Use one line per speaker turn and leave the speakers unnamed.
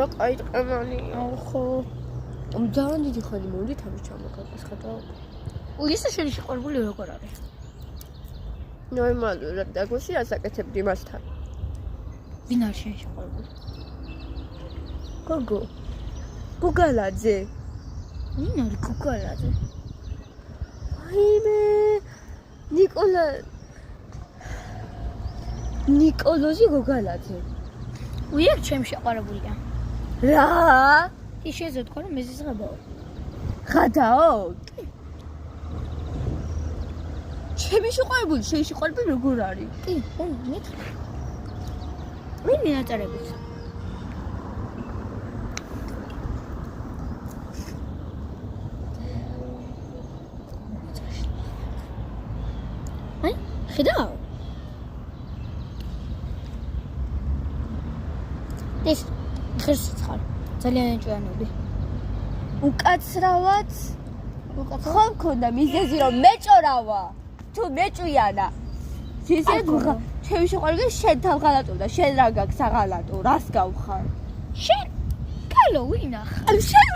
რა კაი ტყემალია.
ხო.
ძალიან დიდი ხანი მოვიდით ამის ჩამოგაკასხადა.
ისე შენი შეყვარებული როგორ არის?
ნორმალურად და გუშინ ასაკეთებდი მასთან.
ვინ არის შენი შეყვარებული?
გოგო. გოგალაძე.
ვინ არის გოგალაძე?
აიმე ნიკოლოზი გოგალაძე.
უიერ ჩემი შეყვარებულია.
რა?
ის შეიძლება თქვა რომ მეზიზღებაო.
ხადაო? ჩემი შეყვარებული, შენი შეყვარებული როგორ არის?
კი, მითხრა. მე მინაწერებით. აი, ხედავ? ეს ხერხი ძალიან ეჭვიანობი.
უკაცრავად ხო მქონდა მიზეზი რომ მეჭორავა თუ მეჭვიანა ისე ჩემი შეყვარებული შენ თავღალატობდა შენ რა გაქვს აღალატო რას გავხარ
შენ კალო ვინახ
შენ